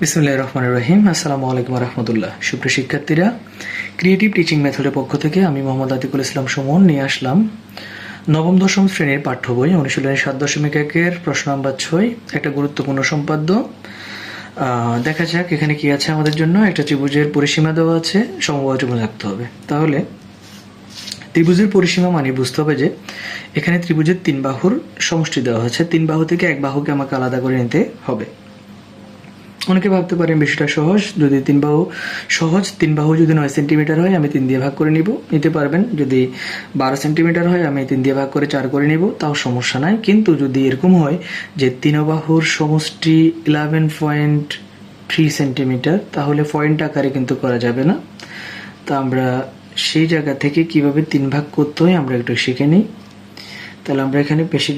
বিসমিল্লাহির রহমানির রহিম। আসসালামু আলাইকুম রাহমাতুল্লাহ। সুপ্রিয় শিক্ষার্থীরা, ক্রিয়েটিভ টিচিং মেথডের পক্ষ থেকে আমি মোহাম্মদ আতিকুল ইসলাম সুমন নিয়ে আসলাম নবম দশম শ্রেণীর পাঠ্য বই অনুশীলনী 7.1 প্রশ্ন নাম্বার 6, একটা গুরুত্বপূর্ণ সম্পাদ্য। দেখা যাক এখানে কি আছে আমাদের জন্য। একটা ত্রিভুজের পরিসীমা দেওয়া আছে, সমবাহু ত্রিভুজ আঁকতে হবে। তাহলে ত্রিভুজের পরিসীমা মানে বুঝতে হবে যে এখানে ত্রিভুজের 3 বাহুর সমষ্টি দেওয়া হয়েছে। 3 বাহু থেকে এক বাহুকে আমাকে আলাদা করে নিতে হবে। অনেকে ভাবতে পারেন বিষয়টা সহজ, যদি 3 বাহু যদি 9 সেন্টিমিটার হয় আমি 3 দিয়ে ভাগ করে নিতে পারবেন। যদি 12 সেন্টিমিটার হয় আমি 3 দিয়ে ভাগ করে 4 করে নিব, তাও সমস্যা নাই। কিন্তু যদি এরকম হয় যে 3 বাহুর সমষ্টি 11.3 সেন্টিমিটার, তাহলে পয়েন্ট আকারে কিন্তু করা যাবে না। তা আমরা সেই জায়গা থেকে কিভাবে 3 ভাগ করতে হয় আমরা একটু শিখে নিই। তাহলে আমরা এখানে বেশি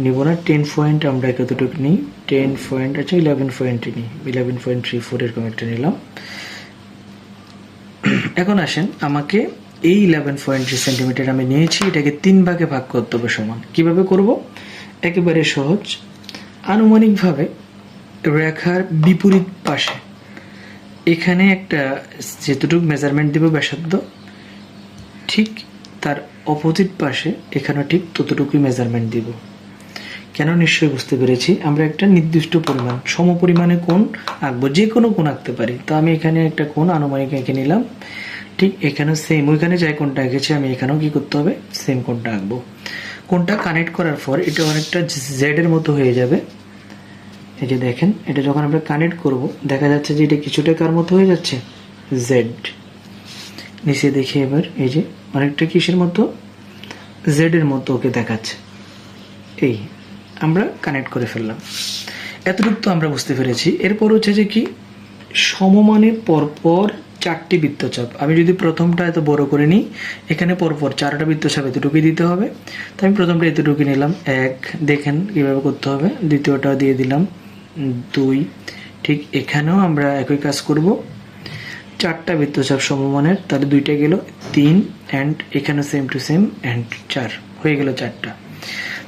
নিব না, 10 পয়েন্ট আমরা কতটুকু নিই, 10 পয়েন্ট, আচ্ছা 11 পয়েন্ট নিই, 11.34 এরকম একটা নিলাম। এখন আসেন, আমাকে এই 11.3 সেন্টিমিটার আমি নিয়েছি, এটাকে 3 ভাগে ভাগ করতে হবে সমান। কিভাবে করব? একেবারে সহজ। আনুমানিকভাবে রেখার বিপরীত পাশে এখানে একটা যেতটুকু মেজারমেন্ট দেব ব্যাসার্ধ, ঠিক তার অপোজিট পাশে এখানে ঠিক ততটুকুই মেজারমেন্ট দিব। কেন নিশ্চয়ই বুঝতে পেরেছি। আমরা একটা নির্দিষ্ট পরিমাণ সমপরিমাণে কোণ আঁকবো, যে কোনো কোণ আঁকতে পারি। তো আমি এখানে একটা কোণ আনুমানিক এঁকে নিলাম, ঠিক এখানেও সেম, ওইখানে যাই কোণটা এঁকেছি আমি এখানেও কি করতে হবে, সেম কোণটা আঁকবো। কোণটা কানেক্ট করার পর এটা অনেকটা জেড এর মতো হয়ে যাবে। এই যে দেখেন, এটা যখন আমরা কানেক্ট করব দেখা যাচ্ছে যে এটা কিছুটা কার মতো হয়ে যাচ্ছে, জেড। নিচে দেখি এবার, এই যে অনেকটা কিসের মতো, জেড এর মতো ওকে দেখাচ্ছে। এই আমরা কানেক্ট করে ফেললাম। এতটুকু তো আমরা বুঝতে পেরেছি। এরপর হচ্ছে যে কি, সমমানে পরপর 4টি বৃত্তচাপ। আমি যদি প্রথমটা এত বড় করে নিই, এখানে পরপর 4টা বৃত্তচাপ এতটুকুই দিতে হবে। তো আমি প্রথমটা এতটুকু নিলাম, 1, দেখেন কিভাবে করতে হবে। দ্বিতীয়টা দিয়ে দিলাম 2, ঠিক এখানেও আমরা একই কাজ করব। 4টা বৃত্তচাপ সমমানের, তাহলে 2টা গেল, 3, অ্যান্ড এখানে সেম টু সেম, অ্যান্ড 4 হয়ে গেল 4টা।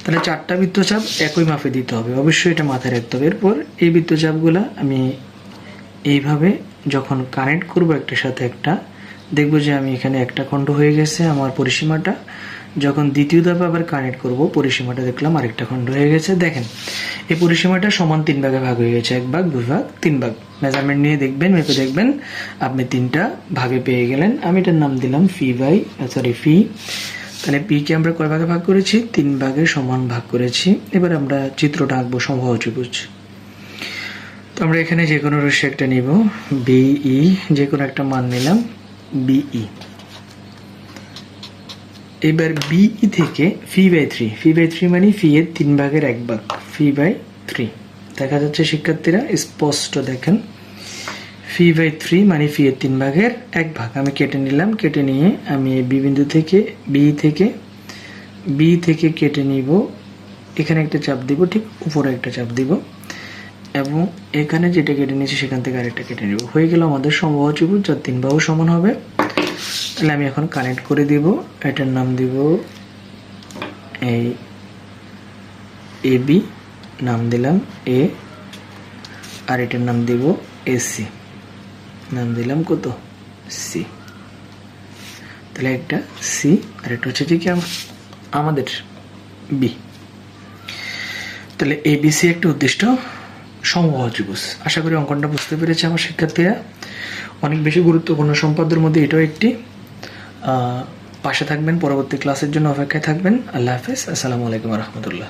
তাহলে 4টা বৃত্তচাপ একই মাপে দিতে হবে, অবশ্যই এটা মাথায় রাখতে হবে। এরপর এই বৃত্তচাপগুলো আমি এইভাবে যখন কানেক্ট করব একটার সাথে একটা, দেখবো যে আমি এখানে একটা খণ্ড হয়ে গেছে আমার পরিসীমাটা। যখন দ্বিতীয় ধাপে আবার কানেক্ট করব, পরিসীমাটা দেখলাম আরেকটা খণ্ড হয়ে গেছে। দেখেন এই পরিসীমাটা সমান 3 ভাগে ভাগ হয়ে গেছে, 1 ভাগ, 2 ভাগ, 3 ভাগ। মেজারমেন্ট নিয়ে দেখবেন, মেপে দেখবেন, আপনি 3টা ভাগে পেয়ে গেলেন। আমি এটার নাম দিলাম ফি। তাহলে পি কে আমরা কয় ভাগে ভাগ করেছি, 3 ভাগে সমান ভাগ করেছি। এবার আমরা চিত্রটা আঁকবো সমবাহু ত্রিভুজ। তো আমরা এখানে যে কোনো রশ্মি একটা নিব, বিই, যে কোনো একটা মান নিলাম, বিই। এবার বিই থেকে ফি/3 মানে ফি এর 3 ভাগের 1 ভাগ, ফি/3 দেখা যাচ্ছে শিক্ষার্থীরা, স্পষ্ট দেখেন। ফি/3 মানে ফি এর 3 ভাগের 1 ভাগ। আমি কেটে নিলাম, কেটে নিয়ে আমি বি বিন্দু থেকে বি থেকে কেটে নিব। এখানে একটা চাপ দিব, ঠিক উপরে একটা চাপ দিব, এবং এখানে যেটা কেটে নিয়েছি সেখান থেকে আরেকটা কেটে নিব। হয়ে গেল আমাদের সমবাহু ত্রিভুজ, যার 3 বাহু সমান হবে। তাহলে আমি এখন কানেক্ট করে দিব। এটার নাম দিব এই এ বি, নাম দিলাম এ, আর এটার নাম দিব এসি, নাম দিলাম কত, সি। তাহলে একটা সি আর একটা হচ্ছে কি আমাদের বি। তাহলে এবিসি একটা উদ্দিষ্ট সমবাহু ত্রিভুজ। আশা করি অঙ্কনটা বুঝতে পেরেছে আমার শিক্ষার্থীরা। অনেক বেশি গুরুত্বপূর্ণ সম্পাদ্যের মধ্যে এটাও একটি। পাশে থাকবেন, পরবর্তী ক্লাসের জন্য অপেক্ষায় থাকবেন। আল্লাহ হাফেজ, আসসালামু আলাইকুম রহমতুল্লাহ।